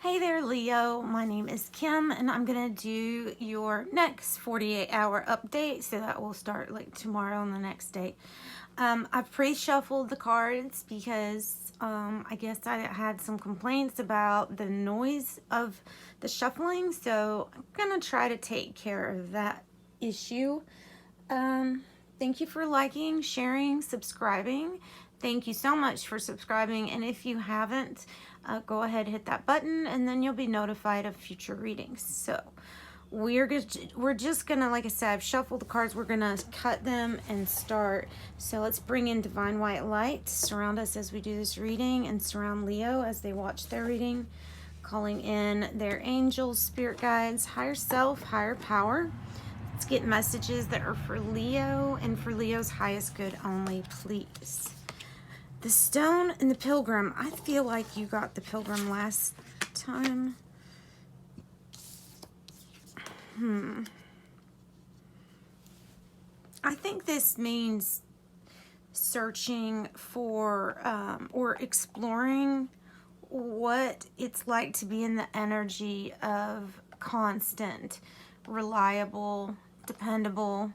Hey there, Leo. My name is Kim, and I'm going to do your next 48-hour update. So that will start like tomorrow and the next day. I've pre-shuffled the cards because I guess I had some complaints about the noise of the shuffling. So I'm going to try to take care of that issue. Thank you for liking, sharing, subscribing. Thank you so much for subscribing. And if you haven't, go ahead, hit that button, and then you'll be notified of future readings. So we're just gonna, like I said, I've shuffled the cards. We're gonna cut them and start. So let's bring in Divine White Light to surround us as we do this reading, and surround Leo as they watch their reading, calling in their angels, spirit guides, higher self, higher power. Let's get messages that are for Leo and for Leo's highest good only, please. The Stone and the Pilgrim. I feel like you got the Pilgrim last time. I think this means searching for or exploring what it's like to be in the energy of constant, reliable, dependable,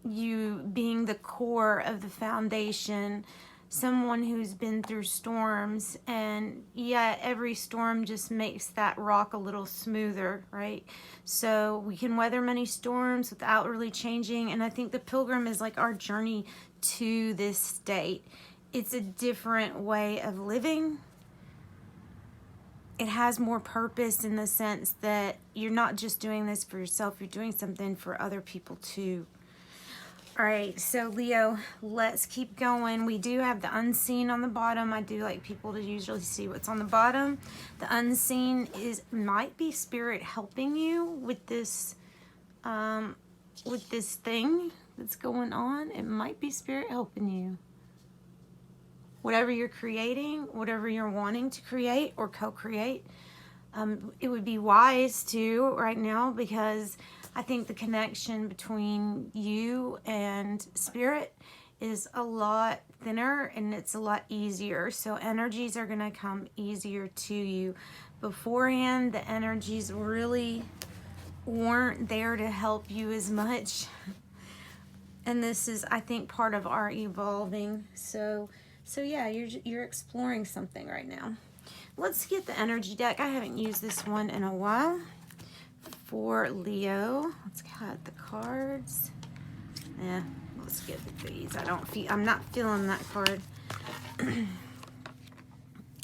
you being the core of the foundation, someone who's been through storms, and yeah, every storm just makes that rock a little smoother, right? So we can weather many storms without really changing, and I think the Pilgrim is like our journey to this state. It's a different way of living. It has more purpose in the sense that you're not just doing this for yourself, you're doing something for other people too. All right, so Leo, let's keep going. We do have the unseen on the bottom. I do like people to usually see what's on the bottom. The unseen might be spirit helping you with this thing that's going on. It might be spirit helping you. Whatever you're creating, whatever you're wanting to create or co-create, it would be wise to right now, because I think the connection between you and spirit is a lot thinner and it's a lot easier. So energies are going to come easier to you. Beforehand, the energies really weren't there to help you as much. And this is, I think, part of our evolving. So yeah, you're exploring something right now. Let's get the energy deck. I haven't used this one in a while. For Leo, let's cut the cards. Yeah, let's get these. I'm not feeling that card.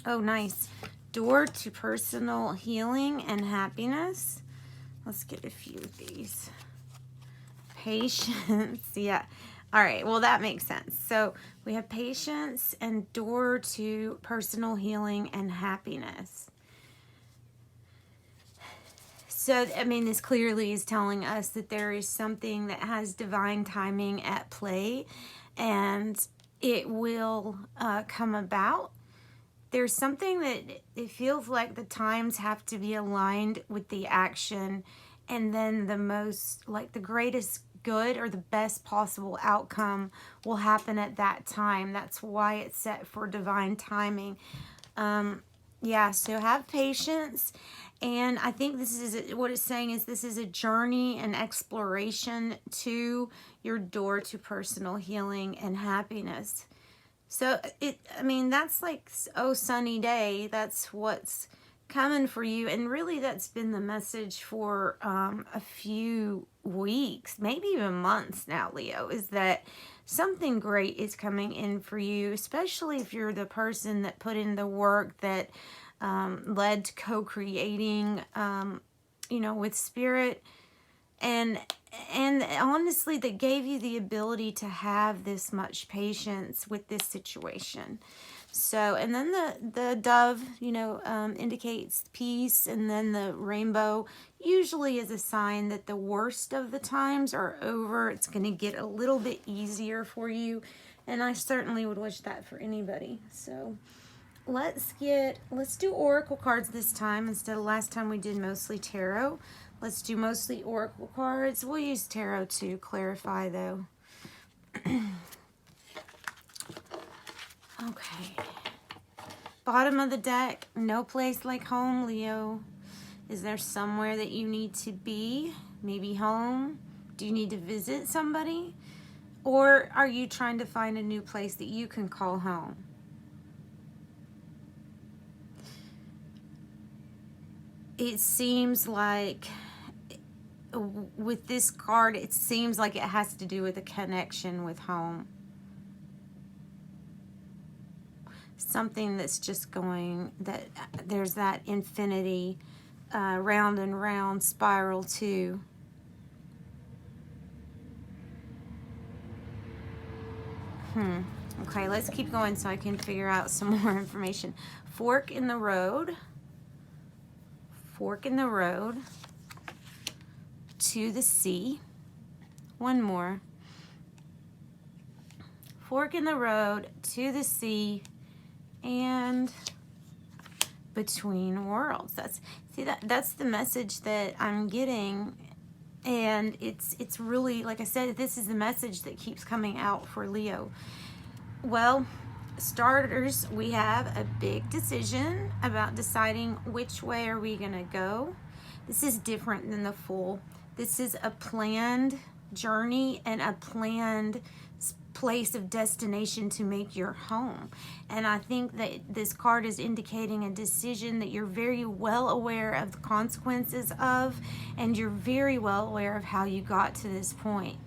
Oh, nice. Door to personal healing and happiness. Let's get a few of these. Patience. Yeah. All right, well, that makes sense. So we have patience and door to personal healing and happiness. So, I mean, this clearly is telling us that there is something that has divine timing at play, and it will come about. There's something that it feels like the times have to be aligned with the action, and then the greatest good or the best possible outcome will happen at that time. That's why it's set for divine timing. Yeah, so have patience. And I think what it's saying is this is a journey and exploration to your door to personal healing and happiness. So that's like, oh, sunny day. That's what's coming for you. And really that's been the message for a few weeks, maybe even months now, Leo, is that something great is coming in for you, especially if you're the person that put in the work that led to co-creating, with spirit, and honestly, that gave you the ability to have this much patience with this situation. So, and then the dove, indicates peace, and then the rainbow usually is a sign that the worst of the times are over. It's going to get a little bit easier for you, and I certainly would wish that for anybody. So let's do oracle cards this time instead of last time we did mostly tarot. Let's do mostly oracle cards. We'll use tarot to clarify though. Okay. Bottom of the deck, no place like home, Leo. Is there somewhere that you need to be? Maybe home? Do you need to visit somebody? Or are you trying to find a new place that you can call home? It seems like with this card, it seems like it has to do with a connection with home. Something that's just going, that there's that infinity, round and round spiral too. Okay, let's keep going so I can figure out some more information. Fork in the road. Fork in the road. To the sea. One more. Fork in the road, to the sea, and between worlds. That's the message that I'm getting. And it's really, like I said, this is the message that keeps coming out for Leo. Well, starters, we have a big decision about deciding which way are we gonna go. This is different than the Fool. This is a planned journey and a planned place of destination to make your home. And I think that this card is indicating a decision that you're very well aware of the consequences of, and you're very well aware of how you got to this point.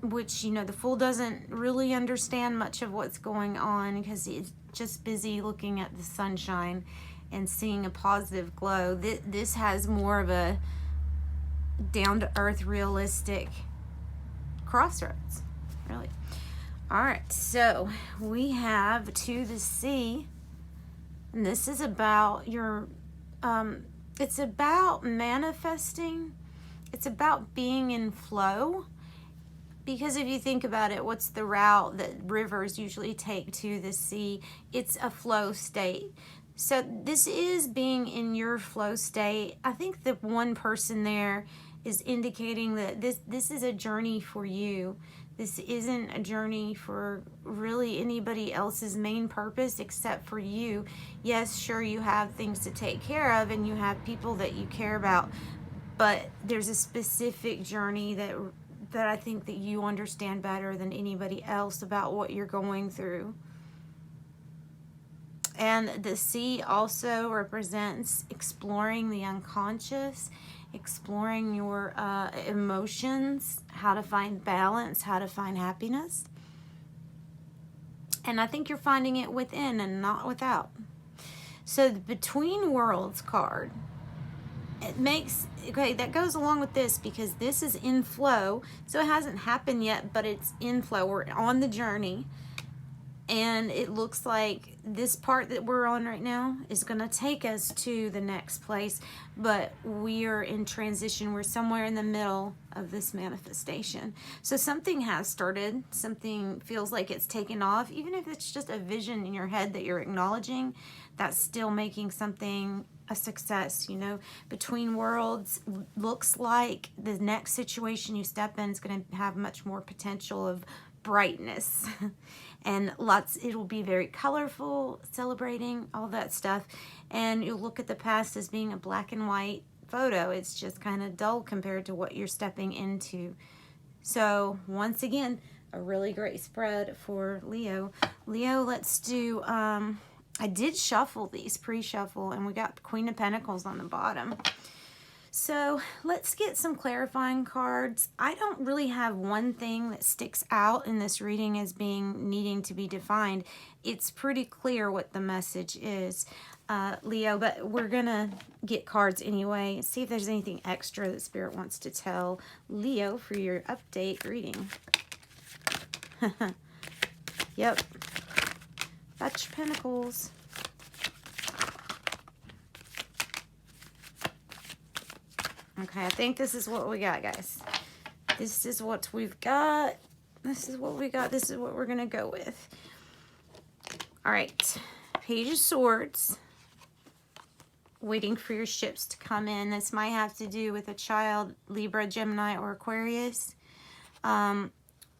Which, you know, the Fool doesn't really understand much of what's going on because he's just busy looking at the sunshine and seeing a positive glow. This has more of a down-to-earth, realistic crossroads, really. All right, so we have To the Sea, and this is about your, it's about manifesting. It's about being in flow. Because if you think about it, what's the route that rivers usually take to the sea? It's a flow state. So this is being in your flow state. I think the one person there is indicating that this is a journey for you. This isn't a journey for really anybody else's main purpose except for you. Yes, sure, you have things to take care of and you have people that you care about, but there's a specific journey that I think that you understand better than anybody else about what you're going through. And the sea also represents exploring the unconscious, exploring your emotions, how to find balance, how to find happiness. And I think you're finding it within and not without. So the Between Worlds card, it makes, okay, that goes along with this because this is in flow. So it hasn't happened yet, but it's in flow. We're on the journey. And it looks like this part that we're on right now is going to take us to the next place. But we are in transition. We're somewhere in the middle of this manifestation. So something has started. Something feels like it's taken off. Even if it's just a vision in your head that you're acknowledging, that's still making something a success. You know, Between Worlds looks like the next situation you step in is going to have much more potential of brightness and it'll be very colorful, celebrating all that stuff. And you'll look at the past as being a black and white photo. It's just kind of dull compared to what you're stepping into. So once again, a really great spread for Leo. Leo, let's do, I did shuffle these, pre-shuffle, and we got Queen of Pentacles on the bottom. So let's get some clarifying cards. I don't really have one thing that sticks out in this reading as being needing to be defined. It's pretty clear what the message is, Leo, but we're gonna get cards anyway. See if there's anything extra that Spirit wants to tell Leo for your update reading. Yep. Batch of Pentacles. Okay, I think this is what we got, guys. This is what we've got. This is what we got. This is what we're going to go with. All right. Page of Swords. Waiting for your ships to come in. This might have to do with a child, Libra, Gemini, or Aquarius.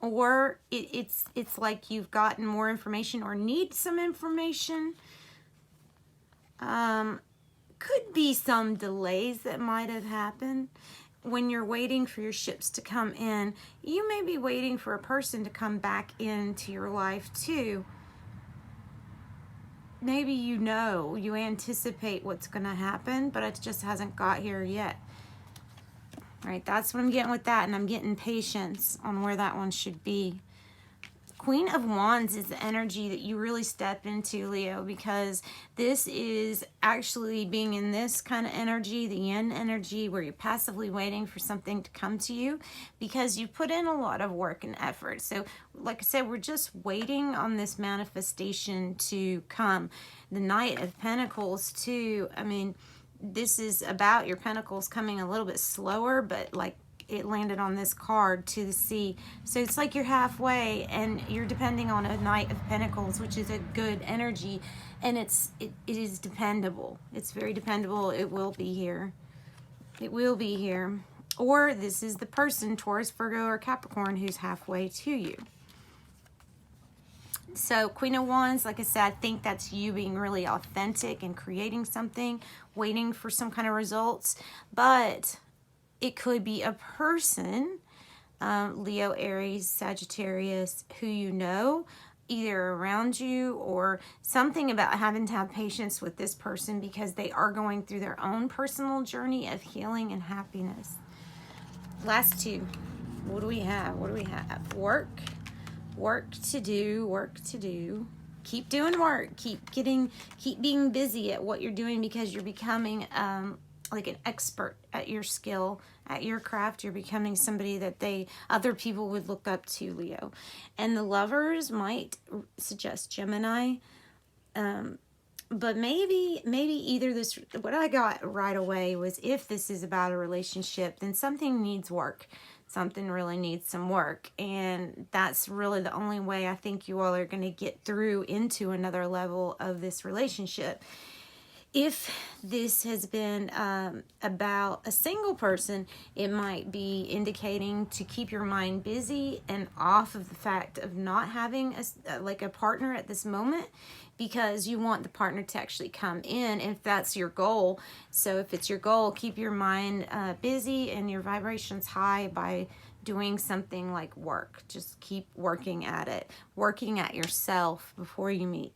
or it's like you've gotten more information or need some information. Could be some delays that might have happened when you're waiting for your ships to come in. You may be waiting for a person to come back into your life too. Maybe you anticipate what's going to happen, but it just hasn't got here yet. All right, that's what I'm getting with that, and I'm getting patience on where that one should be. Queen of Wands is the energy that you really step into, Leo, because this is actually being in this kind of energy, the yin energy, where you're passively waiting for something to come to you because you put in a lot of work and effort. So, like I said, we're just waiting on this manifestation to come. The Knight of Pentacles, too. I mean, this is about your pentacles coming a little bit slower, but like it landed on this card to the sea. So it's like you're halfway and you're depending on a Knight of Pentacles, which is a good energy, and it is dependable. It's very dependable. It will be here. It will be here. Or this is the person, Taurus, Virgo, or Capricorn, who's halfway to you. So Queen of Wands, like I said, I think that's you being really authentic and creating something, waiting for some kind of results. But it could be a person, Leo, Aries, Sagittarius, who you know, either around you, or something about having to have patience with this person because they are going through their own personal journey of healing and happiness. Last two. What do we have? What do we have? Work. Work to do. Work to do. Keep doing work. Keep being busy at what you're doing because you're becoming like an expert at your skill, at your craft. You're becoming somebody that other people would look up to, Leo. And the Lovers might suggest Gemini. But maybe either this, what I got right away was if this is about a relationship, then something needs work. Something really needs some work. And that's really the only way I think you all are going to get through into another level of this relationship. If this has been about a single person, it might be indicating to keep your mind busy and off of the fact of not having a partner at this moment, because you want the partner to actually come in if that's your goal. So if it's your goal, keep your mind busy and your vibrations high by doing something like work. Just keep working at it, working at yourself before you meet.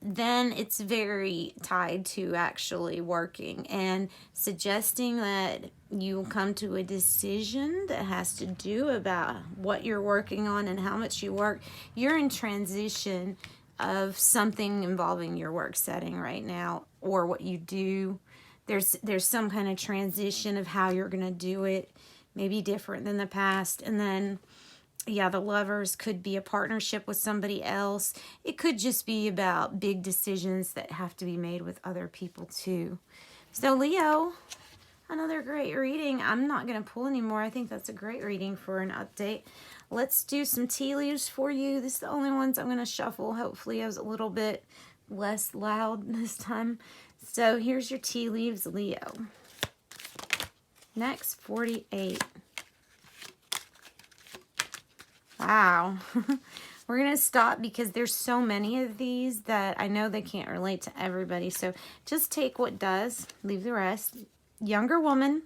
Then it's very tied to actually working and suggesting that you come to a decision that has to do about what you're working on and how much you work. You're in transition of something involving your work setting right now, or what you do. There's some kind of transition of how you're going to do it, maybe different than the past. And then yeah, the Lovers could be a partnership with somebody else. It could just be about big decisions that have to be made with other people too. So Leo, another great reading. I'm not going to pull anymore. I think that's a great reading for an update. Let's do some tea leaves for you. This is the only ones I'm going to shuffle. Hopefully I was a little bit less loud this time. So here's your tea leaves, Leo. Next, 48. Wow. We're going to stop because there's so many of these that I know they can't relate to everybody. So just take what does, leave the rest. Younger woman,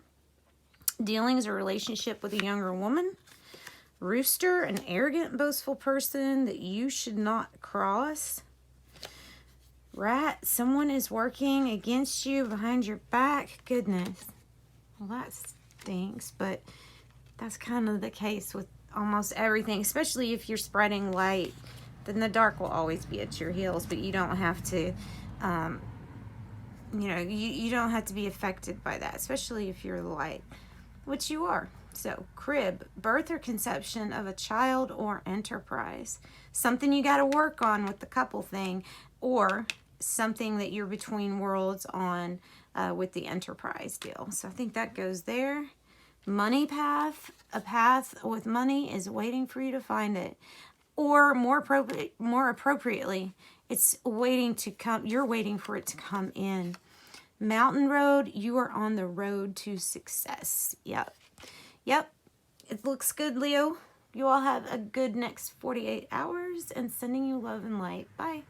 dealing as a relationship with a younger woman. Rooster, an arrogant, boastful person that you should not cross. Rat, someone is working against you behind your back. Goodness. Well, that stinks, but that's kind of the case with almost everything, especially if you're spreading light. Then the dark will always be at your heels, but you don't have to, you don't have to be affected by that, especially if you're the light, which you are. So, crib, birth or conception of a child or enterprise. Something you got to work on with the couple thing, or something that you're between worlds on with the enterprise deal. So I think that goes there. Money path, a path with money is waiting for you to find it. Or more appropriately, it's waiting to come, you're waiting for it to come in. Mountain road, you are on the road to success. Yep. It looks good, Leo. You all have a good next 48 hours, and sending you love and light. Bye.